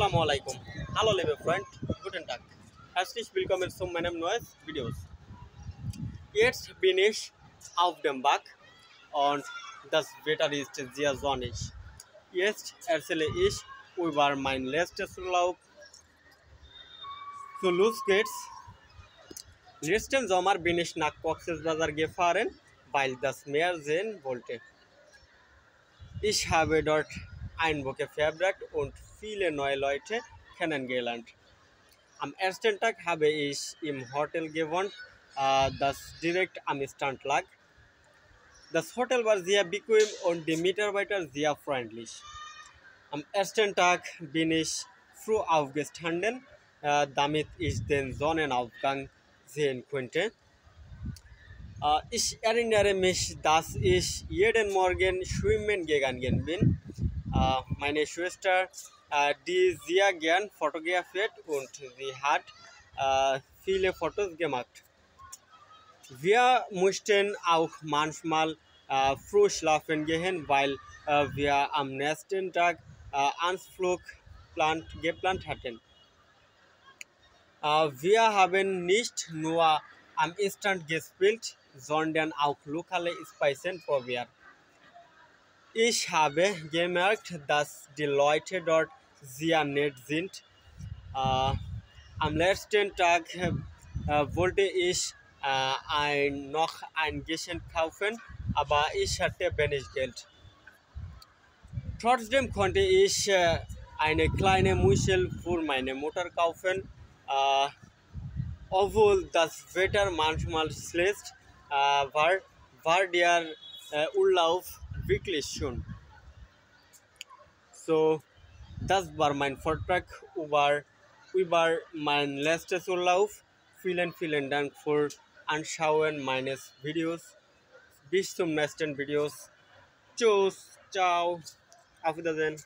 Assalamualaikum. Hallo liebe Freund, guten Tag. Herzlich willkommen zu meinem neuen Videos. Jetzt bin ich auf dem Berg und das Wetter ist sehr sonnig. Jetzt erzähle ich über mein letztes Urlaub. So los geht's. Letzten Sommer bin ich nach Coxsbazar gefahren, weil das Meer sehen wollte. Ich habe dort ein Buch verbracht und viele neue Leute kennengelernt. Am ersten Tag habe ich im Hotel gewohnt, das direkt am Strand lag. Das Hotel war sehr bequem und die Mitarbeiter sehr freundlich. Am ersten Tag bin ich früh aufgestanden, damit ich den Sonnenaufgang sehen konnte. Ich erinnere mich, dass ich jeden Morgen schwimmen gegangen bin. Meine Schwester, die sehr gern fotografiert und sie hat viele Fotos gemacht. Wir mussten auch manchmal früh schlafen gehen, weil wir am nächsten Tag Anflug geplant hatten. Wir haben nicht nur am Strand gespielt, sondern auch lokale Speisen probiert. Ich habe gemerkt, dass die Leute dort sehr nett sind. Am letzten Tag wollte ich noch ein Geschenk kaufen, aber ich hatte wenig Geld. Trotzdem konnte ich eine kleine Muschel für meine Mutter kaufen. Äh, Obwohl das Wetter manchmal schlecht war der Urlaub wirklich schön. So, das war mein Vortrag über mein letztes Urlaub. Vielen Dank für Anschauen meines Videos. Bis zum nächsten Videos. Tschüss, ciao, auf Wiedersehen.